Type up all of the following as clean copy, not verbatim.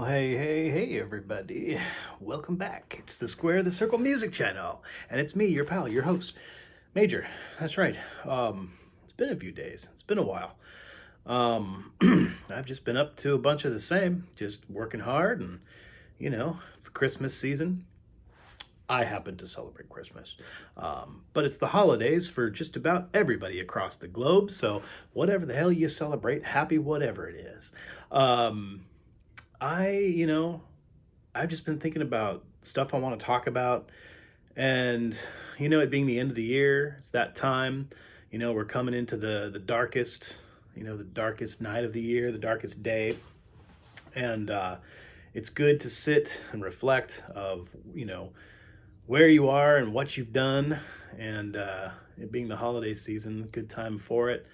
Hey, everybody. Welcome back. It's the Square the Circle Music Channel. And it's me, your pal, your host, Major. That's right. It's been a few days. It's been a while. I've just been up to a bunch of the same, just working hard and, it's Christmas season. I happen to celebrate Christmas. But it's the holidays for just about everybody across the globe. So whatever the hell you celebrate, happy whatever it is. I've just been thinking about stuff I want to talk about. And, it being the end of the year, it's that time, we're coming into the darkest, the darkest night of the year, the darkest day. And it's good to sit and reflect of, where you are and what you've done. And it being the holiday season, good time for it.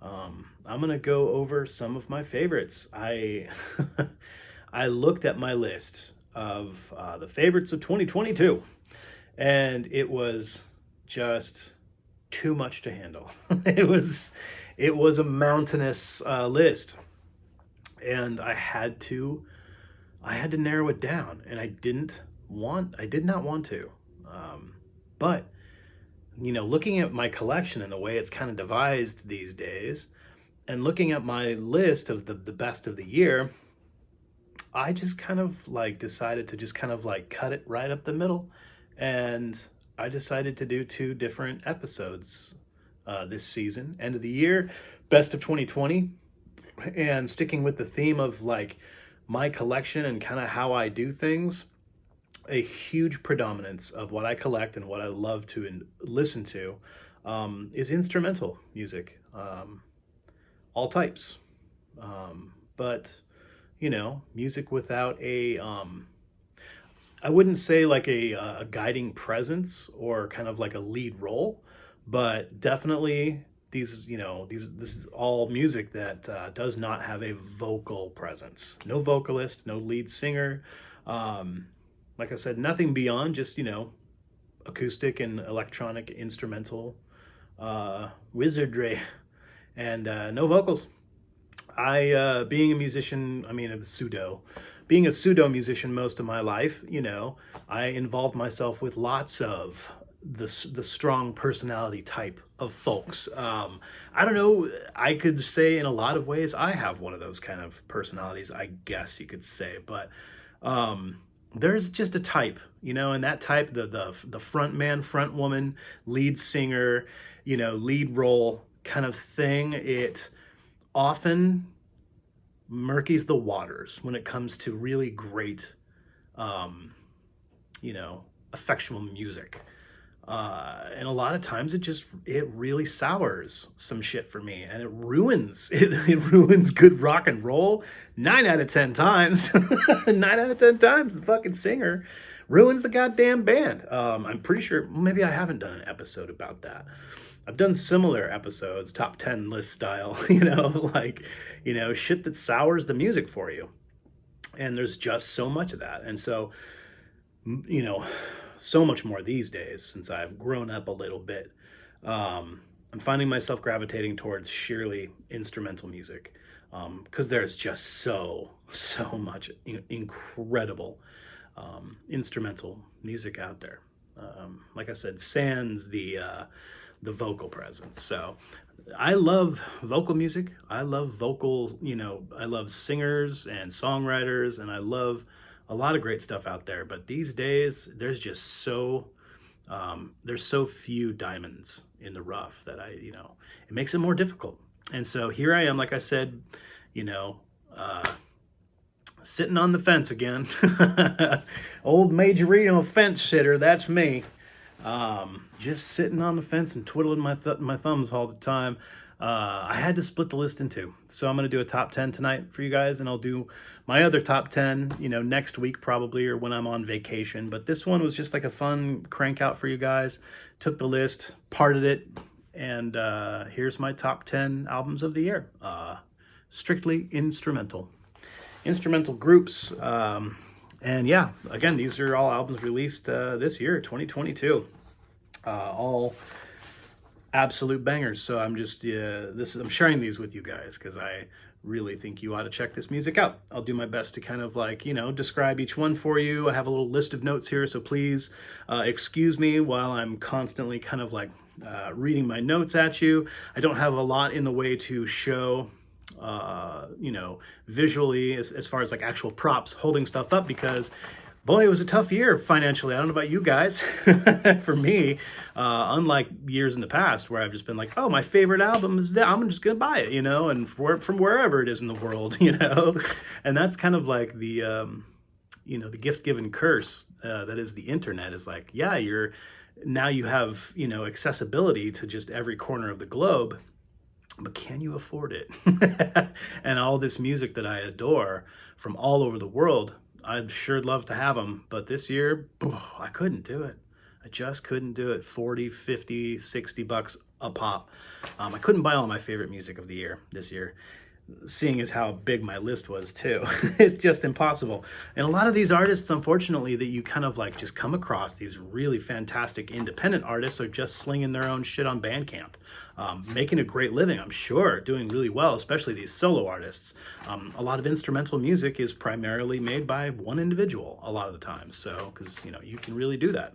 I'm going to go over some of my favorites. I looked at my list of the favorites of 2022, and it was just too much to handle. It was a mountainous list, and I had to narrow it down, and I did not want to. But looking at my collection and the way it's kind of devised these days, and looking at my list of the best of the year, I just kind of decided to just kind of cut it right up the middle. And I decided to do two different episodes this season. End of the year, best of 2020, and sticking with the theme of my collection and kind of how I do things. A huge predominance of what I collect and what I love to listen to is instrumental music, all types. But music without I wouldn't say a guiding presence or kind of a lead role, but definitely this is all music that does not have a vocal presence. No vocalist, no lead singer. Like I said, nothing beyond just, acoustic and electronic instrumental wizardry, and no vocals. Being a musician, being a pseudo musician most of my life, I involved myself with lots of the strong personality type of folks. I don't know, I could say in a lot of ways I have one of those kind of personalities, I guess you could say, but there's just a type, and that type, the front man, front woman, lead singer, lead role kind of thing, it often murkies the waters when it comes to really great, effectual music. And a lot of times it really sours some shit for me, and it ruins good rock and roll 9 out of 10 times. 9 out of 10 times the fucking singer ruins the goddamn band. I'm pretty sure maybe I haven't done an episode about that. I've done similar episodes, top 10 list style, shit that sours the music for you. And there's just so much of that. And so, so much more these days since I've grown up a little bit. I'm finding myself gravitating towards sheerly instrumental music, because there's just so much incredible instrumental music out there. Like I said, sans the vocal presence. So I love vocal music. I love I love singers and songwriters, and I love a lot of great stuff out there. But these days, there's just there's so few diamonds in the rough that it makes it more difficult. And so here I am, like I said, sitting on the fence again. Old Majorino fence sitter, that's me. Just sitting on the fence and twiddling my thumbs all the time. I had to split the list in two. So I'm going to do a top 10 tonight for you guys, and I'll do my other top 10, next week probably, or when I'm on vacation. But this one was just a fun crank out for you guys. Took the list, parted it, and here's my top 10 albums of the year. Strictly instrumental groups. And yeah, again, these are all albums released this year, 2022. All absolute bangers. So I'm just I'm sharing these with you guys because I really think you ought to check this music out. I'll do my best to kind of like, describe each one for you. I have a little list of notes here, so please excuse me while I'm constantly kind of like reading my notes at you. I don't have a lot in the way to show visually as far as like actual props holding stuff up, because boy, it was a tough year financially. I don't know about you guys. For me, unlike years in the past where I've just been like, oh, my favorite album is that, I'm just going to buy it, and from wherever it is in the world, And that's kind of like the, the gift-given curse that is the internet, is like, yeah, now you have, accessibility to just every corner of the globe, but can you afford it? And all this music that I adore from all over the world, I'd sure love to have them, but this year, I couldn't do it. I just couldn't do it. 40, 50, 60 bucks a pop. I couldn't buy all my favorite music of the year this year, seeing as how big my list was too. It's just impossible. And a lot of these artists, unfortunately, that you kind of like just come across, these really fantastic independent artists, are just slinging their own shit on Bandcamp. Making a great living, I'm sure, doing really well, especially these solo artists. A lot of instrumental music is primarily made by one individual a lot of the time, so, because, you can really do that.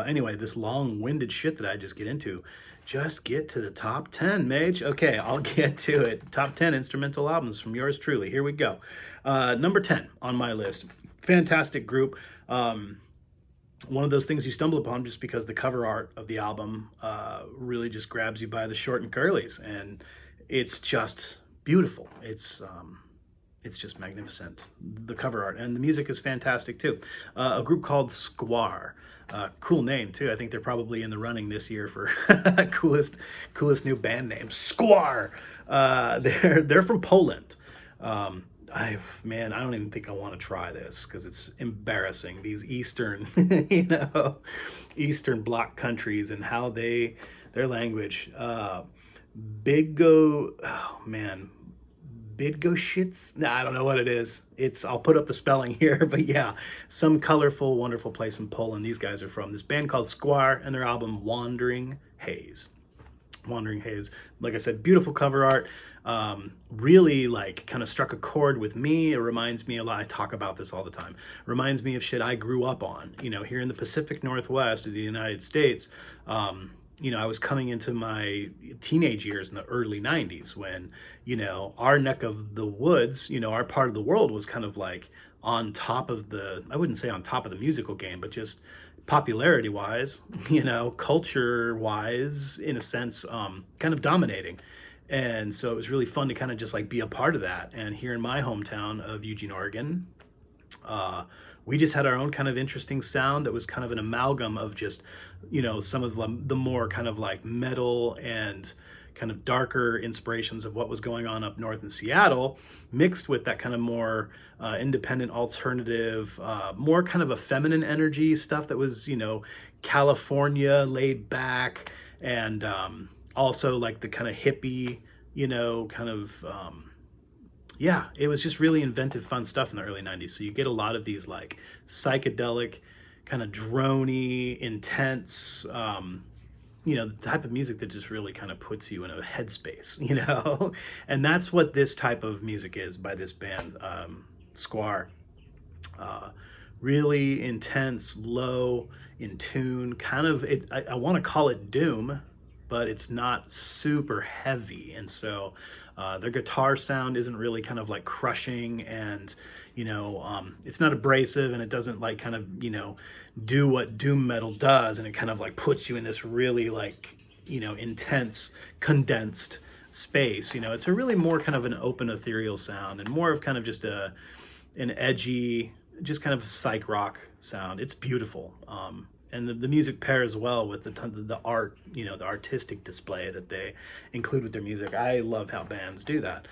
Anyway, this long-winded shit that I just get into, just get to the top 10, Mage. Okay, I'll get to it. Top 10 instrumental albums from yours truly. Here we go. Number 10 on my list. Fantastic group. One of those things you stumble upon just because the cover art of the album really just grabs you by the short and curlies, and it's just beautiful. It's just magnificent, the cover art, and the music is fantastic too. A group called SKWAR. Cool name too. I think they're probably in the running this year for coolest new band name. SKWAR. They're from Poland. I don't even think I want to try this because it's embarrassing. These Eastern, Eastern Bloc countries and how their language. Bydgoszcz? Nah, I don't know what it is. I'll put up the spelling here, but yeah, some colorful, wonderful place in Poland these guys are from. This band called SKWAR and their album Wandering Haze. Wandering Haze. Like I said, beautiful cover art. Really like kind of struck a chord with me. It reminds me a lot. I talk about this all the time. Reminds me of shit I grew up on, here in the Pacific Northwest of the United States. I was coming into my teenage years in the early 90s when, our neck of the woods, our part of the world was kind of like on top of I wouldn't say on top of the musical game, but just popularity wise, culture wise, in a sense, kind of dominating. And so it was really fun to kind of just like be a part of that. And here in my hometown of Eugene, Oregon, we just had our own kind of interesting sound that was kind of an amalgam of just, some of the more kind of like metal and kind of darker inspirations of what was going on up north in Seattle, mixed with that kind of more independent alternative, more kind of a feminine energy stuff that was, California laid back, and also like the kind of hippie, it was just really inventive, fun stuff in the early 90s. So you get a lot of these like psychedelic, kind of droney, intense, the type of music that just really kind of puts you in a headspace, and that's what this type of music is by this band, SKWAR. Really intense, low, in tune, kind of, I want to call it doom, but it's not super heavy. And so their guitar sound isn't really kind of like crushing, and it's not abrasive, and it doesn't like kind of do what doom metal does, and it kind of like puts you in this really like intense, condensed space. It's a really more kind of an open, ethereal sound, and more of kind of just an edgy, just kind of psych rock sound. It's beautiful. And the music pairs well with the art, the artistic display that they include with their music. I love how bands do that.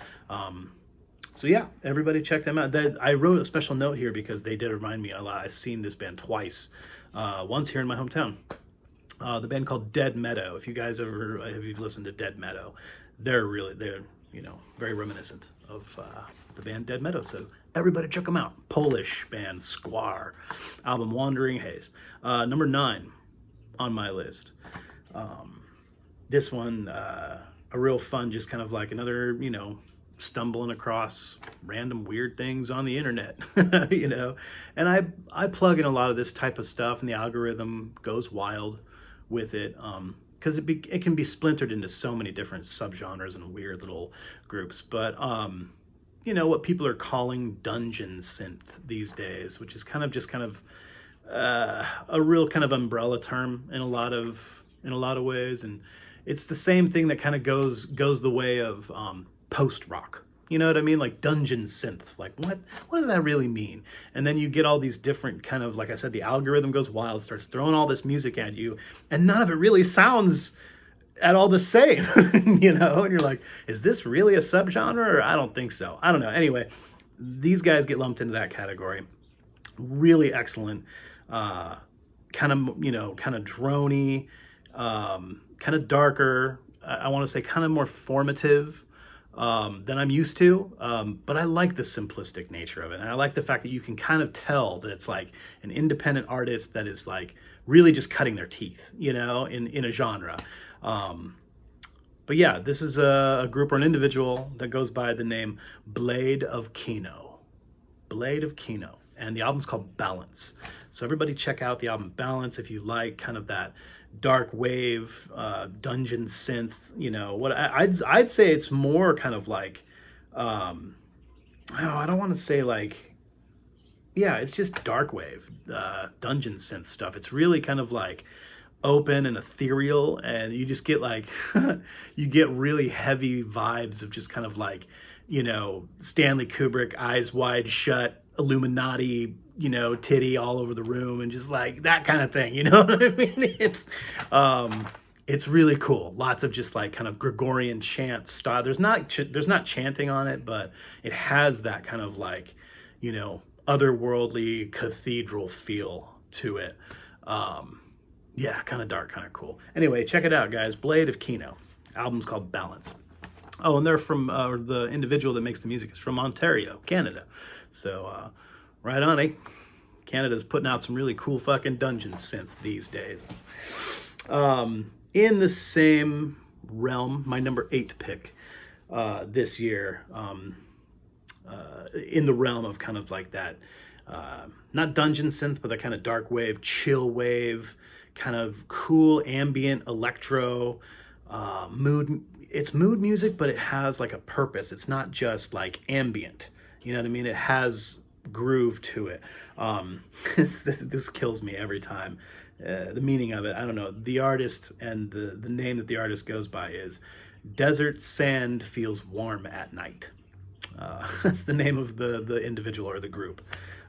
So yeah, everybody check them out. I wrote a special note here because they did remind me a lot. I've seen this band twice. Once here in my hometown. The band called Dead Meadow. If you guys if you've listened to Dead Meadow, they're very reminiscent of the band Dead Meadow. So everybody check them out. Polish band SKWAR. Album Wandering Haze. Number 9 on my list. This one, a real fun, just kind of like another, stumbling across random weird things on the internet, you know, and I plug in a lot of this type of stuff, and the algorithm goes wild with it, because it can be splintered into so many different subgenres and weird little groups. But you know, what people are calling dungeon synth these days, which is kind of a real kind of umbrella term in a lot of ways, and it's the same thing that kind of goes the way of post rock. You know what I mean? Like dungeon synth. Like what does that really mean? And then you get all these different kind of, like I said, the algorithm goes wild, starts throwing all this music at you, and none of it really sounds at all the same. You know, and you're like, is this really a subgenre? Or I don't think so. I don't know. Anyway, these guys get lumped into that category. Really excellent. Kind of, you know, kind of droney, kind of darker. I want to say kind of more formative than I'm used to. But I like the simplistic nature of it. And I like the fact that you can kind of tell that it's like an independent artist that is like really just cutting their teeth, you know, in a genre. But yeah, this is a group or an individual that goes by the name Blade of KINO. Blade of KINO. And the album's called Balance. So everybody check out the album Balance if you like kind of that dark wave, dungeon synth, you know. What I'd say it's more kind of like, I don't want to say like, yeah, it's just dark wave, dungeon synth stuff. It's really kind of like open and ethereal, and you just get like, you get really heavy vibes of just kind of like, you know, Stanley Kubrick, Eyes Wide Shut, Illuminati, you know, titty all over the room, and just like that kind of thing, you know what I mean? It's really cool. Lots of just like kind of Gregorian chant style. There's not chanting on it, but it has that kind of like, you know, otherworldly cathedral feel to it. Yeah, kind of dark, kind of cool. Anyway, check it out, guys. Blade of KINO. Album's called Balance. Oh, and they're from, the individual that makes the music is from Ontario, Canada. So, right on, eh? Canada's putting out some really cool fucking dungeon synth these days. In the same realm, my number 8 pick this year, in the realm of kind of like that, not dungeon synth, but that kind of dark wave, chill wave, kind of cool ambient electro mood. It's mood music, but it has like a purpose. It's not just like ambient. You know what I mean? It has groove to it. This kills me every time. The meaning of it, I don't know. The artist and the name that the artist goes by is Desert Sand Feels Warm at Night. That's the name of the individual or the group.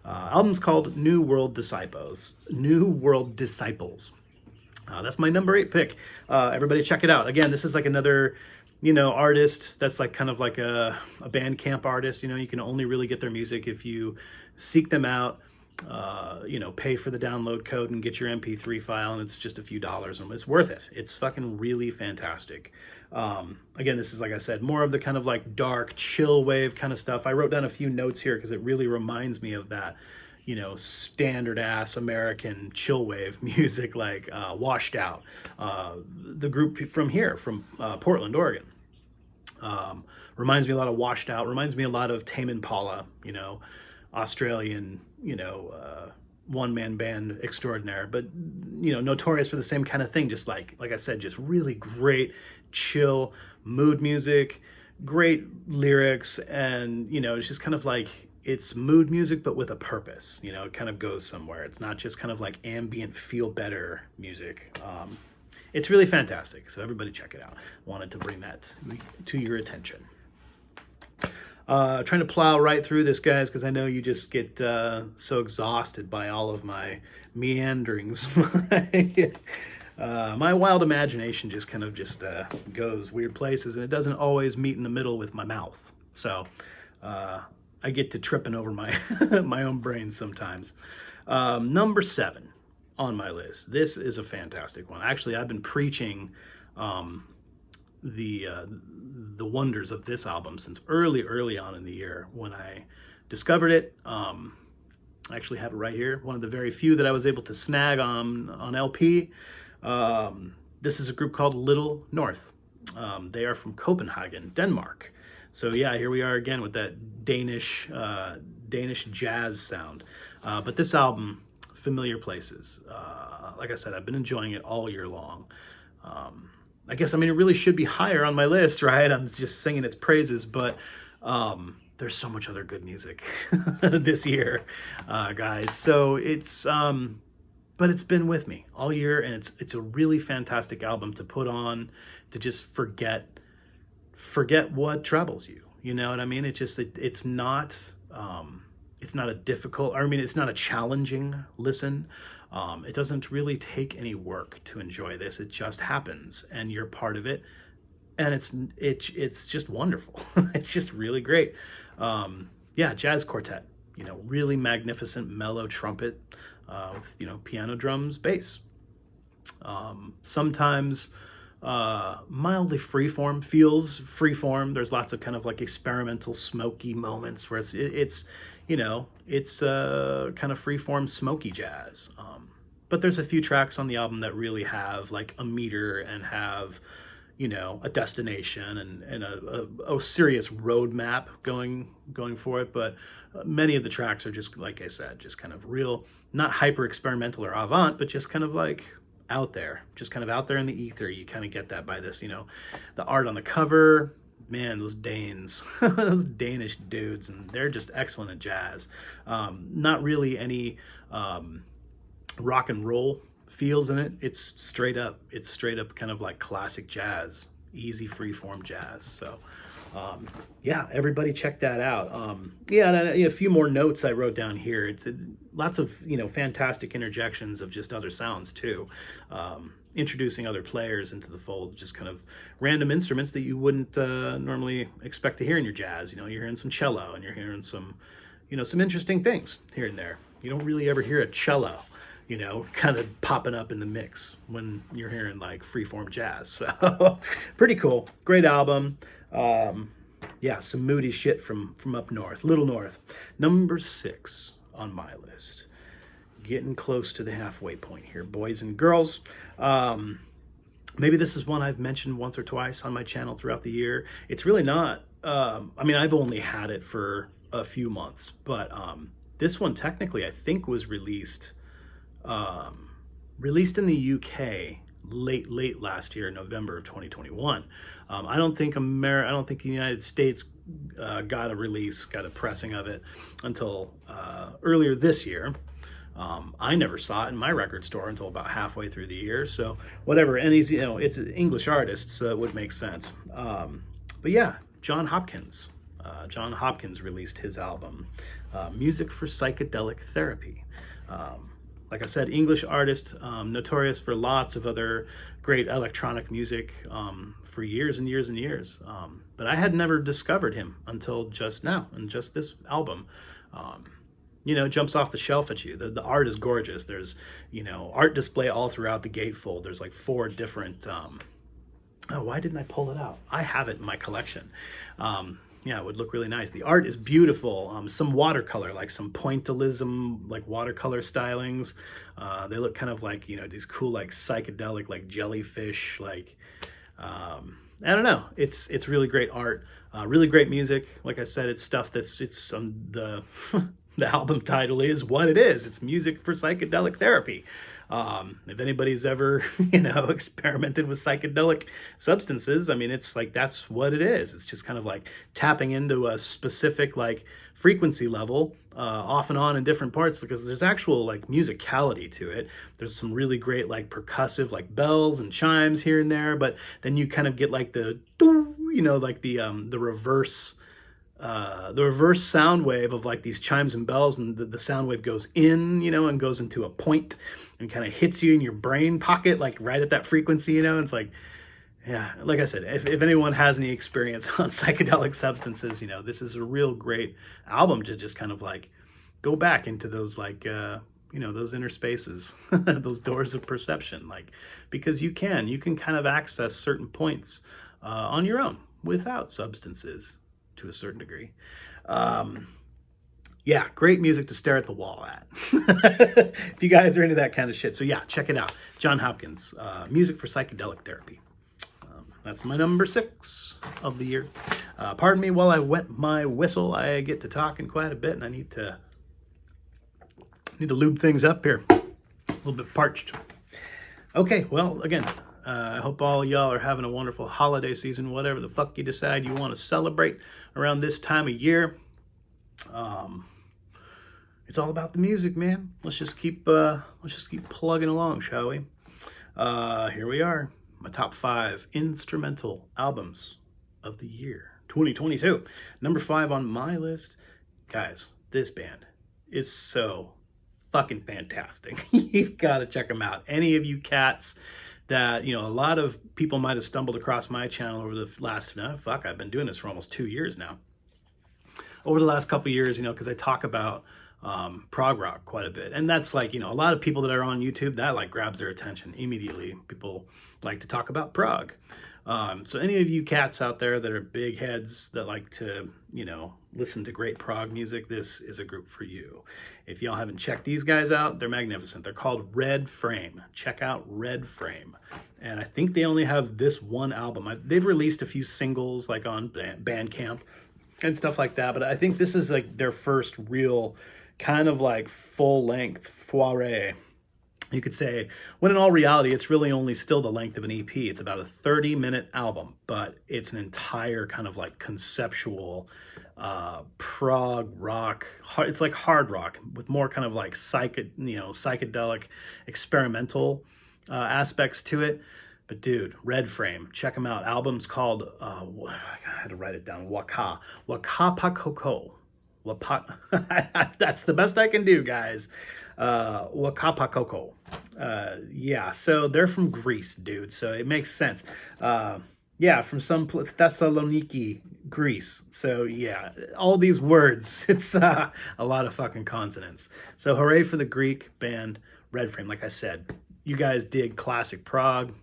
Album's called New World Disciples. New World Disciples. That's my number 8 pick. Everybody check it out. Again, this is like another, you know, artist that's like kind of like a Bandcamp artist. You know, you can only really get their music if you seek them out, you know, pay for the download code and get your MP3 file, and it's just a few dollars. And it's worth it. It's fucking really fantastic. Again, this is, like I said, more of the kind of like dark, chill wave kind of stuff. I wrote down a few notes here because it really reminds me of that, you know, standard ass American chill wave music, like Washed Out, the group from here, from Portland, Oregon. Reminds me a lot of Washed Out, reminds me a lot of Tame Impala, you know, Australian, you know, one-man band extraordinaire, but, you know, notorious for the same kind of thing. Just like I said, just really great, chill mood music, great lyrics, and, you know, it's just kind of like, it's mood music, but with a purpose. You know, it kind of goes somewhere. It's not just kind of like ambient, feel better music. It's really fantastic. So everybody check it out. Wanted to bring that to your attention. Trying to plow right through this, guys, because I know you just get so exhausted by all of my meanderings. My wild imagination just kind of goes weird places, and it doesn't always meet in the middle with my mouth. So I get to tripping over my my own brain sometimes. Number 7 on my list. This is a fantastic one. Actually, I've been preaching the wonders of this album since early on in the year when I discovered it. I actually have it right here. One of the very few that I was able to snag on LP. This is a group called Little North. They are from Copenhagen, Denmark. So yeah, here we are again with that Danish jazz sound. But this album, Familiar Places, like I said, I've been enjoying it all year long. I guess, I mean, it really should be higher on my list, right? I'm just singing its praises, but there's so much other good music this year, guys. So but it's been with me all year, and it's a really fantastic album to put on, to just forget what troubles you. You know what I mean? It's not a difficult, I mean, it's not a challenging listen. It doesn't really take any work to enjoy this. It just happens, and you're part of it, and it's just wonderful. It's just really great. Yeah, jazz quartet. You know, really magnificent mellow trumpet with piano, drums, bass. Sometimes mildly freeform, feels freeform. There's lots of kind of like experimental, smoky moments where it's kind of freeform, smoky jazz. But there's a few tracks on the album that really have like a meter and have, a destination and a serious roadmap going for it. But many of the tracks are just, like I said, just kind of real, not hyper experimental or avant, but just kind of like out there, just kind of out there in the ether. You kind of get that by this, the art on the cover. Man, those Danes, those Danish dudes, and they're just excellent at jazz. Not really any rock and roll feels in it. It's straight up kind of like classic jazz, easy freeform jazz. So yeah, everybody check that out. Yeah, and a few more notes I wrote down here. It's lots of fantastic interjections of just other sounds too. Introducing other players into the fold, just kind of random instruments that you wouldn't normally expect to hear in your jazz. You're hearing some cello, and you're hearing some interesting things here and there. You don't really ever hear a cello, kind of popping up in the mix when you're hearing like freeform jazz. So pretty cool. Great album. Yeah, some moody shit from up north, little north. Number 6 on my list. Getting close to the halfway point here, boys and girls. Maybe this is one I've mentioned once or twice on my channel throughout the year. It's really not, I mean, I've only had it for a few months, but this one technically I think was released in the UK late last year, November of 2021. I don't think the United States got a pressing of it until earlier this year. I never saw it in my record store until about halfway through the year. So whatever, and he's, it's an English artist, so it would make sense. But yeah, John Hopkins released his album, Music for Psychedelic Therapy. Like I said, English artist, notorious for lots of other great electronic music for years and years and years. But I had never discovered him until just now, and just this album. Jumps off the shelf at you. The art is gorgeous. There's, art display all throughout the gatefold. There's like 4 different, why didn't I pull it out? I have it in my collection. Yeah, it would look really nice. The art is beautiful. Some watercolor, like some pointillism, like watercolor stylings. They look kind of like, these cool, like psychedelic, like jellyfish, like, I don't know. It's really great art, really great music. Like I said, it's stuff the album title is what it is. It's music for psychedelic therapy. If anybody's ever, experimented with psychedelic substances, I mean, it's like, that's what it is. It's just kind of like tapping into a specific like frequency level, off and on in different parts, because there's actual like musicality to it. There's some really great like percussive like bells and chimes here and there, but then you kind of get like the reverse sound wave of like these chimes and bells, and the sound wave goes in, and goes into a point and kind of hits you in your brain pocket, like right at that frequency, it's like, yeah, like I said, if anyone has any experience on psychedelic substances, this is a real great album to just kind of like go back into those like, those inner spaces, those doors of perception, like, because you can kind of access certain points on your own without substances to a certain degree. Yeah, great music to stare at the wall at. If you guys are into that kind of shit. So yeah, check it out. John Hopkins, Music for Psychedelic Therapy. That's my number 6 of the year. Pardon me while I wet my whistle. I get to talking quite a bit, and I need to lube things up here. A little bit parched. Okay, well, again, I hope all y'all are having a wonderful holiday season, whatever the fuck you decide you want to celebrate around this time of year. It's all about the music, man. Let's just keep plugging along, shall we? Here we are, my top 5 instrumental albums of the year 2022. Number 5 on my list, guys. This band is so fucking fantastic. You've got to check them out. Any of you cats that, you know, a lot of people might have stumbled across my channel over the last, I've been doing this for almost 2 years now. Over the last couple of years, you know, because I talk about prog rock quite a bit. And that's like, you know, a lot of people that are on YouTube, that like grabs their attention immediately. People like to talk about prog. So any of you cats out there that are big heads that like to, you know, listen to great prog music, this is a group for you. If y'all haven't checked these guys out, they're magnificent. They're called Red Frame. Check out Red Frame. And I think they only have this one album. They've released a few singles like on Bandcamp and stuff like that, but I think this is like their first real kind of like full-length foray, you could say, when in all reality, it's really only still the length of an EP. It's about a 30-minute album, but it's an entire kind of like conceptual prog rock. It's like hard rock with more kind of like psychedelic, experimental aspects to it. But dude, Red Frame, check them out. Album's called, I had to write it down, WAKAHPAKOKO. That's the best I can do, guys. WAKAHPAKOKO. Yeah, so they're from Greece, dude, so it makes sense. Yeah, from some Thessaloniki, Greece. So yeah, all these words, it's a lot of fucking consonants. So hooray for the Greek band Red Frame. Like I said, you guys dig classic prog,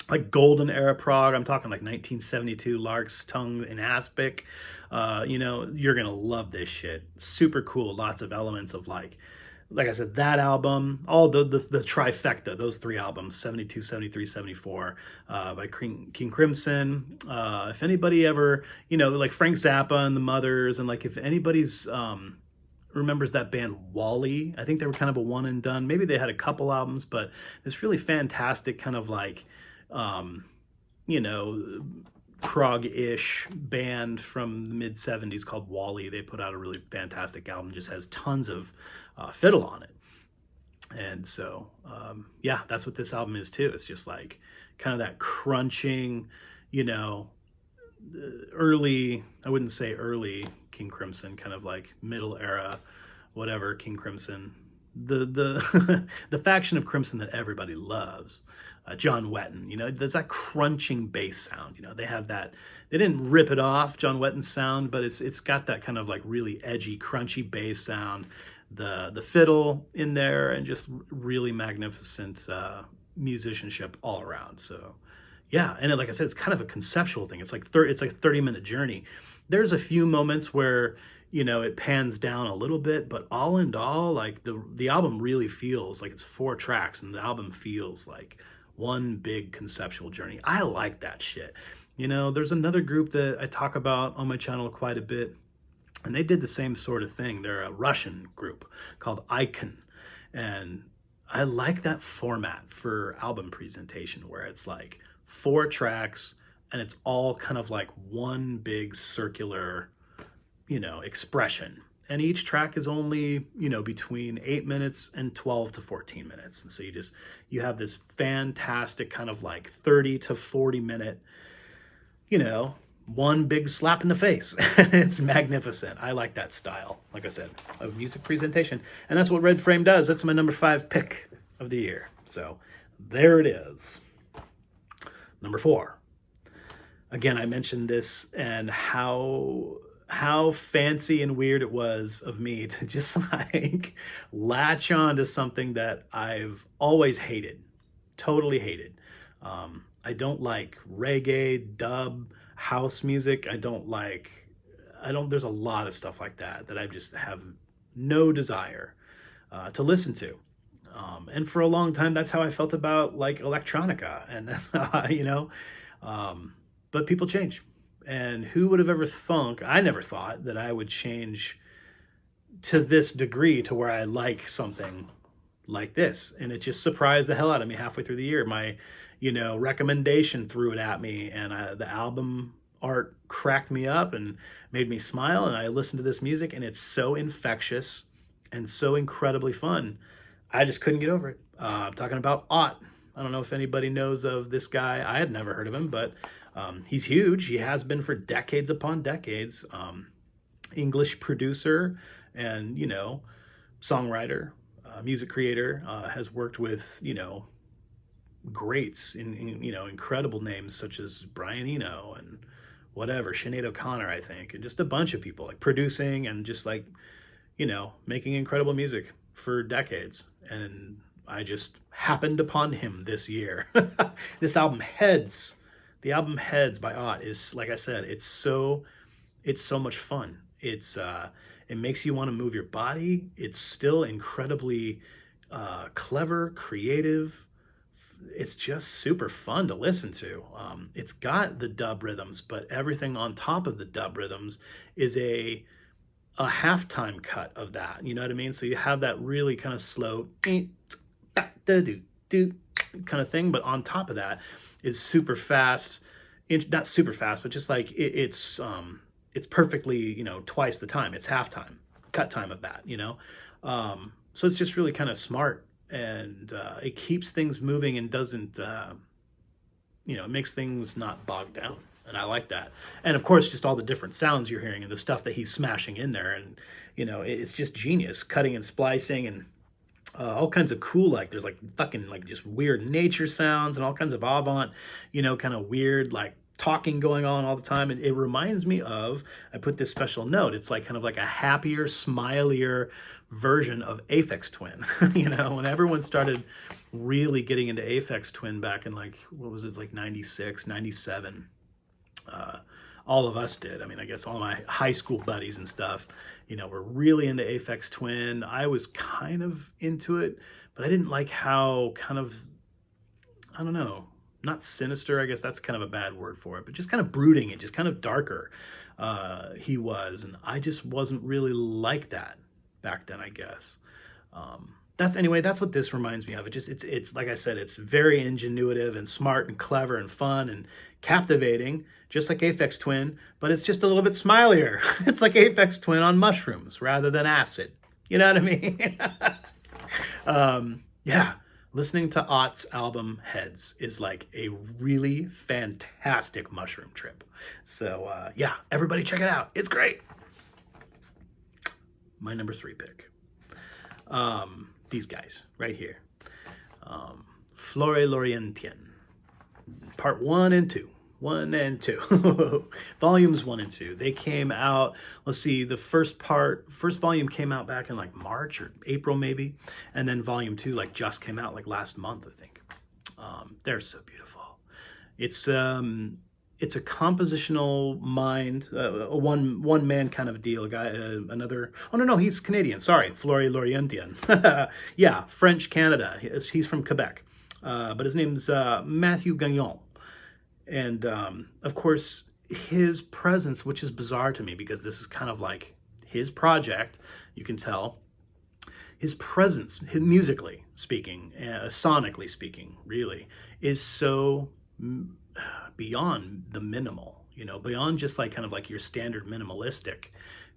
like golden era prog. I'm talking like 1972 Lark's Tongue in Aspic. You know, you're gonna love this shit. Super cool. Lots of elements of like I said, that album, all the trifecta, those 3 albums, 72, 73, 74, by King Crimson. If anybody ever, you know, like Frank Zappa and the Mothers, and like if anybody's remembers that band Wally, I think they were kind of a one and done. Maybe they had a couple albums, but this really fantastic kind of like, you know, prog-ish band from the mid-70s called Wally. They put out a really fantastic album, just has tons of fiddle on it. And so, yeah, that's what this album is too. It's just like kind of that crunching, you know, early, I wouldn't say early King Crimson, kind of like middle era, whatever King Crimson, the the faction of Crimson that everybody loves. John Wetton, you know, there's that crunching bass sound. You know, they have that. They didn't rip it off, John Wetton's sound, but it's got that kind of like really edgy, crunchy bass sound. The fiddle in there, and just really magnificent musicianship all around. So, yeah, and like I said, it's kind of a conceptual thing. It's like a 30-minute journey. There's a few moments where, you know, it pans down a little bit, but all in all, like the album really feels like it's 4 tracks, and the album feels like one big conceptual journey. I like that shit. You know, there's another group that I talk about on my channel quite a bit, and they did the same sort of thing. They're a Russian group called Icon, and I like that format for album presentation, where it's like 4 tracks and it's all kind of like one big circular, you know, expression. And each track is only, you know, between 8 minutes and 12 to 14 minutes. And so you have this fantastic kind of like 30 to 40 minute, you know, one big slap in the face. It's magnificent. I like that style, like I said, of music presentation. And that's what Red Frame does. That's my number 5 pick of the year. So there it is. Number 4. Again, I mentioned this and how fancy and weird it was of me to just like latch on to something that I've always hated, totally hated. I don't like reggae, dub, house music. There's a lot of stuff like that I just have no desire to listen to. And for a long time, that's how I felt about like electronica, and you know, but people change. And who would have ever thunk, I never thought that I would change to this degree to where I like something like this. And it just surprised the hell out of me halfway through the year. My, recommendation threw it at me, and the album art cracked me up and made me smile. And I listened to this music, and it's so infectious and so incredibly fun. I just couldn't get over it. I'm talking about Ott. I don't know if anybody knows of this guy. I had never heard of him, but he's huge. He has been for decades upon decades. English producer and, songwriter, music creator, has worked with, greats in incredible names such as Brian Eno and whatever, Sinead O'Connor, I think, and just a bunch of people like producing and just like, making incredible music for decades. And I just happened upon him this year. This album, Heads, the album Heads by Ott is, like I said, it's so much fun. It makes you want to move your body. It's still incredibly clever, creative. It's just super fun to listen to. It's got the dub rhythms, but everything on top of the dub rhythms is a halftime cut of that. You know what I mean? So you have that really kind of slow kind of thing, but on top of that is super fast. Not super fast, but just like it's perfectly, twice the time. It's halftime, cut time of that, So it's just really kind of smart, and it keeps things moving and doesn't, it makes things not bogged down. And I like that. And of course, just all the different sounds you're hearing and the stuff that he's smashing in there. And, it's just genius, cutting and splicing and all kinds of cool, like there's like fucking like just weird nature sounds and all kinds of avant, kind of weird, like talking going on all the time. And it reminds me of, I put this special note, it's like kind of like a happier, smilier version of Aphex Twin. When everyone started really getting into Aphex Twin back in like, what was it, like 96, 97. All of us did. I mean, I guess all my high school buddies and stuff, were really into Aphex Twin. I was kind of into it, but I didn't like how kind of, I don't know, not sinister, I guess that's kind of a bad word for it, but just kind of brooding and just kind of darker he was. And I just wasn't really like that back then, I guess. That's what this reminds me of. It's like I said, it's very ingenuitive and smart and clever and fun and captivating, just like Aphex Twin, but it's just a little bit smilier. It's like Aphex Twin on mushrooms rather than acid. You know what I mean? Yeah, listening to Ott's album Heads is like a really fantastic mushroom trip. So yeah, everybody check it out. It's great. My number 3 pick. These guys right here. Flore Lorientien. Part 1 and 2. 1 and 2. Volumes 1 and 2. They came out, let's see, the first volume came out back in like March or April maybe. And then volume 2 like just came out like last month, I think. They're so beautiful. It's a compositional mind, a one man kind of deal. A guy, another. Oh no, he's Canadian. Sorry, Flore Lorientien. Yeah, French Canada. He's from Quebec, but his name's Matthew Gagnon. And of course, his presence, which is bizarre to me because this is kind of like his project. You can tell his presence, musically speaking, sonically speaking, really is so beyond the minimal, beyond just like kind of like your standard minimalistic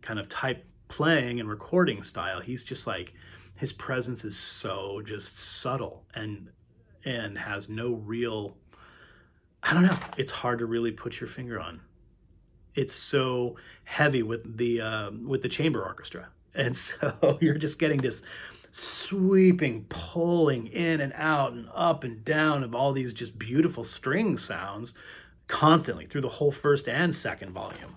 kind of type playing and recording style. He's just like, his presence is so just subtle and has no real, I don't know, it's hard to really put your finger on. It's so heavy with the chamber orchestra. And so you're just getting this sweeping, pulling in and out and up and down of all these just beautiful string sounds constantly through the whole first and second volume.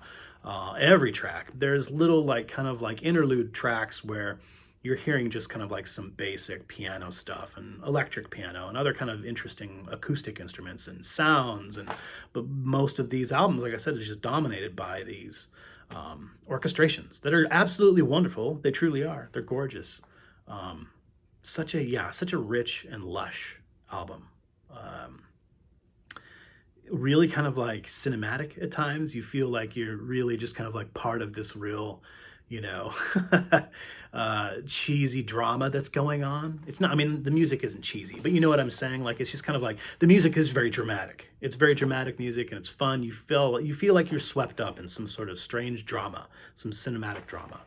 Every track, there's little like kind of like interlude tracks where you're hearing just kind of like some basic piano stuff and electric piano and other kind of interesting acoustic instruments and sounds. But most of these albums, like I said, is just dominated by these orchestrations that are absolutely wonderful. They truly are. They're gorgeous. Such a rich and lush album. really kind of like cinematic at times. You feel like you're really just kind of like part of this real, you know, cheesy drama that's going on. It's not, I mean, the music isn't cheesy, but you know what I'm saying? Like, it's just kind of like, the music is very dramatic. It's very dramatic music, and it's fun. You feel like you're swept up in some sort of strange drama, some cinematic drama.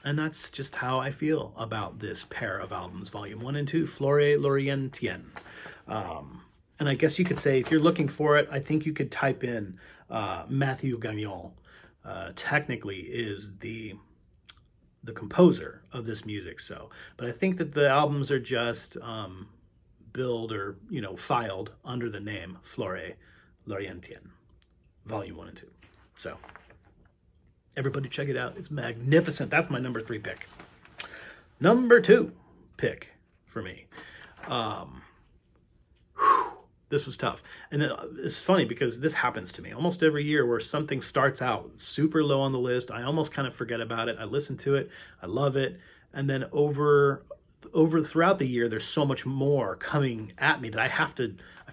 And that's just how I feel about this pair of albums, Volume 1 and 2, Flore-L'Orientien. And I guess you could say, if you're looking for it, I think you could type in Matthew Gagnon. Technically is the composer of this music. So, but I think that the albums are just billed or, you know, filed under the name Flore-L'Orientien, Volume 1 and 2. So everybody check it out. It's magnificent. That's my number 3 pick. Number 2 pick for me. This was tough. And it's funny because this happens to me almost every year, where something starts out super low on the list. I almost kind of forget about it. I listen to it. I love it. And then over throughout the year, there's so much more coming at me that I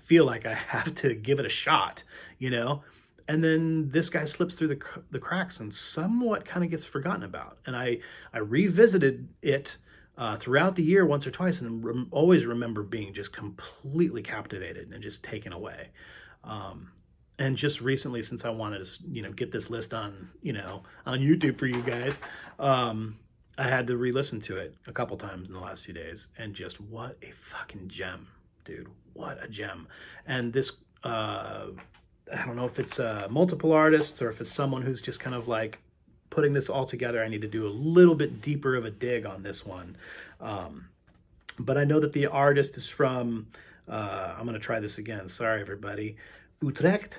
feel like I have to give it a shot, you know? And then this guy slips through the cracks and somewhat kind of gets forgotten about. And I revisited it throughout the year once or twice, and always remember being just completely captivated and just taken away. And just recently, since I wanted to, you know, get this list on, you know, on YouTube for you guys, I had to re-listen to it a couple times in the last few days, and just what a fucking gem, dude! What a gem! And this, I don't know if it's multiple artists or if it's someone who's just kind of like putting this all together. I need to do a little bit deeper of a dig on this one. But I know that the artist is from, I'm going to try this again. Sorry, everybody. Utrecht?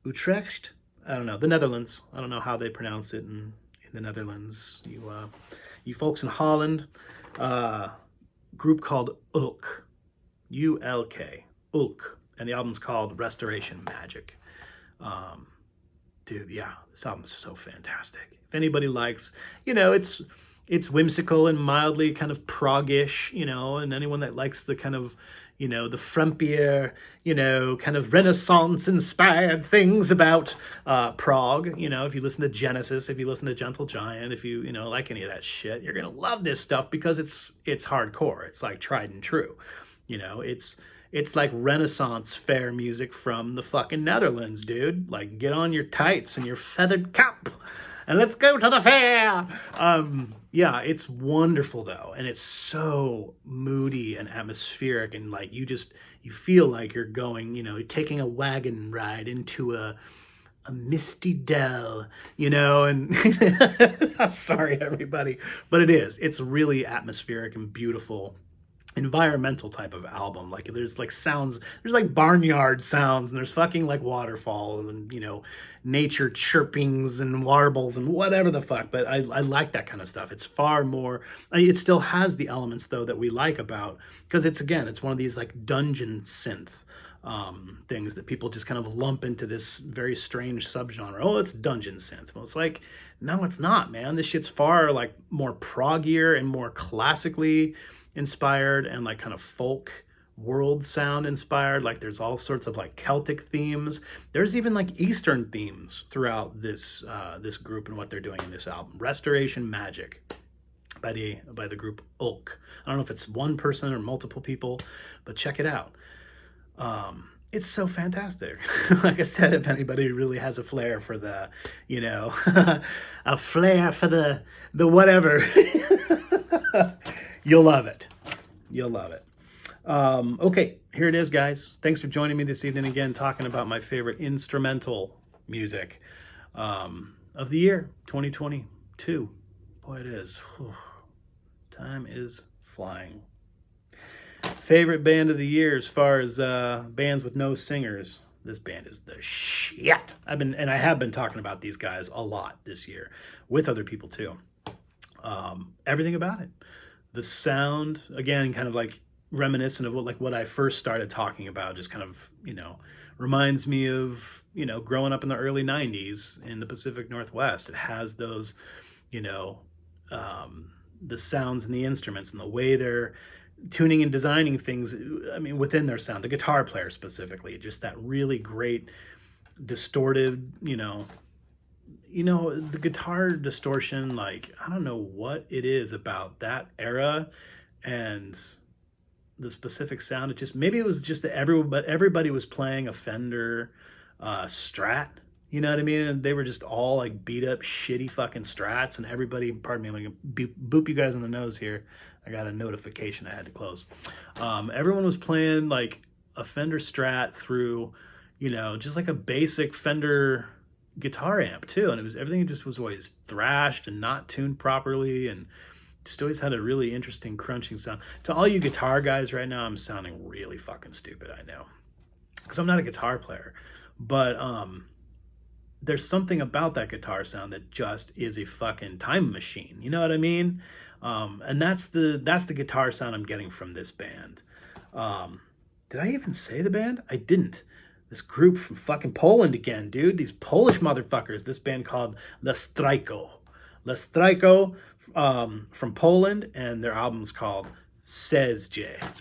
I don't know. The Netherlands. I don't know how they pronounce it in the Netherlands. You folks in Holland. Group called ULK. ULK. ULK. And the album's called Restoration Magic. Dude, yeah, this album's so fantastic. If anybody likes, you know, it's whimsical and mildly kind of prog-ish, you know, and anyone that likes the kind of, you know, the frumpier, you know, kind of Renaissance-inspired things about prog, you know, if you listen to Genesis, if you listen to Gentle Giant, if you know, like any of that shit, you're gonna love this stuff because it's hardcore. It's like tried and true, you know, it's like Renaissance fair music from the fucking Netherlands, dude. Like, get on your tights and your feathered cap and let's go to the fair. Yeah, it's wonderful though. And it's so moody and atmospheric, and like you feel like you're going, you know, taking a wagon ride into a misty dell, you know, and I'm sorry, everybody, but it's really atmospheric and beautiful, environmental type of album. Like there's like sounds, there's like barnyard sounds, and there's fucking like waterfall and, you know, nature chirpings and warbles and whatever the fuck. But I like that kind of stuff. It's far more, it still has the elements though that we like about, because it's one of these like dungeon synth things that people just kind of lump into this very strange subgenre. Oh, it's dungeon synth. Well, it's like, no, it's not, man. This shit's far like more proggier and more classically inspired, and like kind of folk world sound inspired. Like there's all sorts of like Celtic themes. There's even like Eastern themes throughout this group and what they're doing in this album. Restoration Magic by the group ULK. I don't know if it's one person or multiple people, but check it out. It's so fantastic. Like I said, if anybody really has a flair for the, you know, a flair for the whatever, you'll love it. You'll love it. Okay, here it is, guys. Thanks for joining me this evening again, talking about my favorite instrumental music of the year, 2022. Boy, it is. Whew. Time is flying. Favorite band of the year as far as bands with no singers. This band is the shit. I have been talking about these guys a lot this year with other people too. Everything about it. The sound, again, kind of like reminiscent of what I first started talking about, just kind of, you know, reminds me of, you know, growing up in the early 90s in the Pacific Northwest. It has those, you know, the sounds and the instruments and the way they're tuning and designing things, I mean, within their sound, the guitar player specifically, just that really great distorted, the guitar distortion, like, I don't know what it is about that era and the specific sound. It just, maybe it was just that everybody was playing a Fender Strat, you know what I mean? And they were just all like beat up, shitty fucking Strats, and everybody, pardon me, I'm gonna boop you guys in the nose here. I got a notification I had to close. Everyone was playing like a Fender Strat through, just like a basic Fender guitar amp too, and everything just was always thrashed and not tuned properly, and just always had a really interesting crunching sound. To all you guitar guys right now, I'm sounding really fucking stupid, I know, because I'm not a guitar player, but there's something about that guitar sound that just is a fucking time machine, you know what I mean? And that's the guitar sound I'm getting from this band. Did I even say the band? I didn't. This group from fucking Poland again, dude. These Polish motherfuckers. This band called Lestrajko. Lestrajko from Poland, and their album's called Sezje.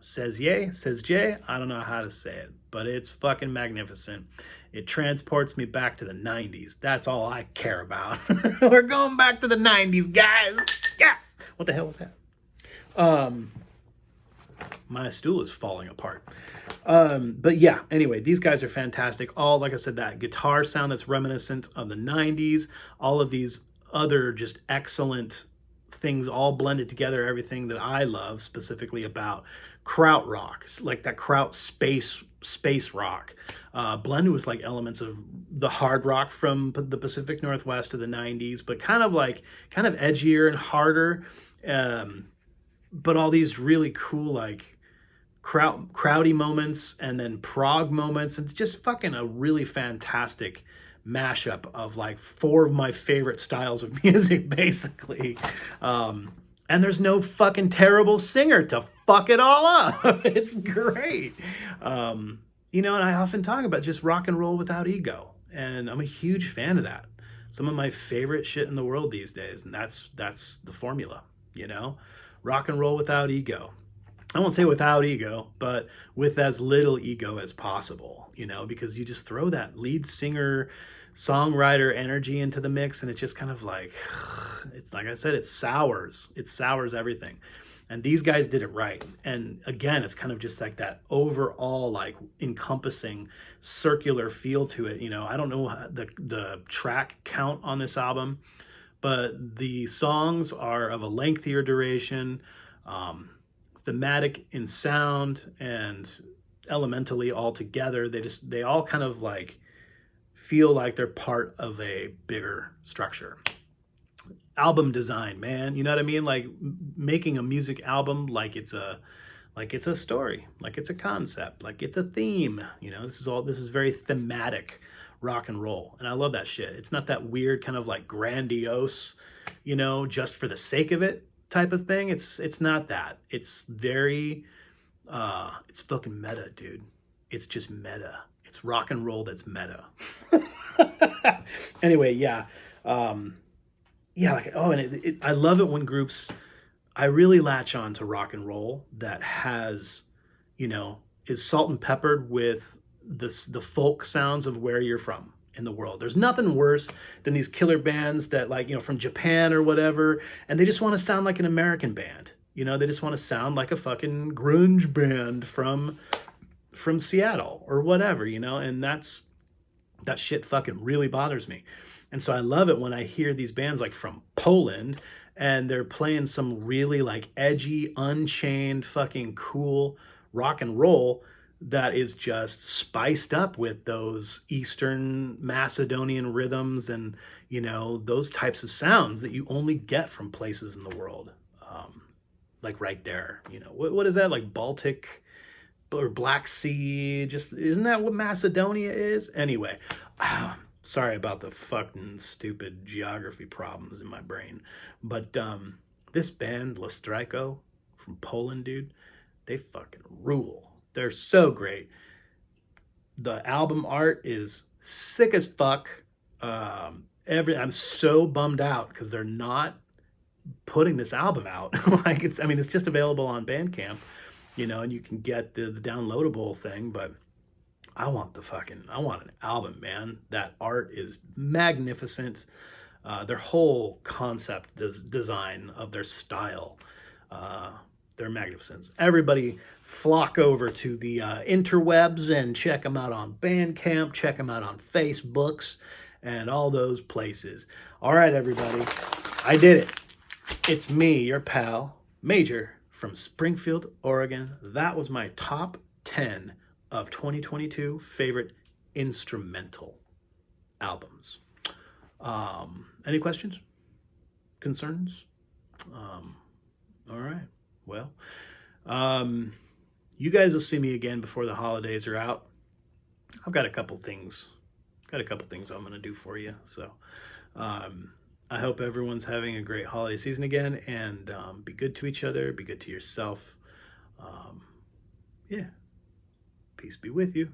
Sezje? I don't know how to say it, but it's fucking magnificent. It transports me back to the 90s. That's all I care about. We're going back to the 90s, guys. Yes! What the hell was that? My stool is falling apart. But yeah, anyway, these guys are fantastic. All, like I said, that guitar sound that's reminiscent of the 90s. All of these other just excellent things all blended together. Everything that I love specifically about krautrock, like that kraut space rock, blended with like elements of the hard rock from the Pacific Northwest of the 90s, but kind of edgier and harder. But all these really cool, like, crowdy moments and then prog moments. It's just fucking a really fantastic mashup of like 4 of my favorite styles of music, basically. And there's no fucking terrible singer to fuck it all up. It's great. And I often talk about just rock and roll without ego. And I'm a huge fan of that. Some of my favorite shit in the world these days. And that's the formula, rock and roll without ego. I won't say without ego, but with as little ego as possible, because you just throw that lead singer, songwriter energy into the mix, and it's just kind of like, it's like I said, it sours everything. And these guys did it right. And again, it's kind of just like that overall, like, encompassing circular feel to it. I don't know the track count on this album, but the songs are of a lengthier duration, thematic in sound, and elementally all together. They all kind of like feel like they're part of a bigger structure. Album design, man, you know what I mean? Like making a music album like it's a story, like it's a concept, like it's a theme. This is very thematic rock and roll, and I love that shit. It's not that weird kind of like grandiose, just for the sake of it type of thing. It's not that. It's very it's fucking meta, dude. It's just meta. It's rock and roll that's meta. Anyway, yeah. And I love it when groups, I really latch on to rock and roll that has, is salt and peppered with the folk sounds of where you're from in the world. There's nothing worse than these killer bands that, like, from Japan or whatever, and they just want to sound like an American band. They just want to sound like a fucking grunge band from Seattle or whatever, and that shit fucking really bothers me. And so I love it when I hear these bands like from Poland and they're playing some really like edgy, unchained, fucking cool rock and roll that is just spiced up with those Eastern Macedonian rhythms and, those types of sounds that you only get from places in the world. Like right there, what is that? Like Baltic or Black Sea? Just, isn't that what Macedonia is? Anyway, sorry about the fucking stupid geography problems in my brain. But this band, Lestrajko from Poland, dude, they fucking rule. They're so great. The album art is sick as fuck. I'm so bummed out because they're not putting this album out. Like it's, I mean, it's just available on Bandcamp, you know, and you can get the downloadable thing, but I want I want an album, man. That art is magnificent. Their whole concept design of their style, they're magnificent. Everybody flock over to the interwebs and check them out on Bandcamp, check them out on Facebooks, and all those places. All right, everybody, I did it. It's me, your pal, Major, from Springfield, Oregon. That was my top 10 of 2022 favorite instrumental albums. Any questions? Concerns? All right. Well, you guys will see me again before the holidays are out. I've got a couple things I'm going to do for you. So, I hope everyone's having a great holiday season again, and be good to each other, be good to yourself. Yeah. Peace be with you.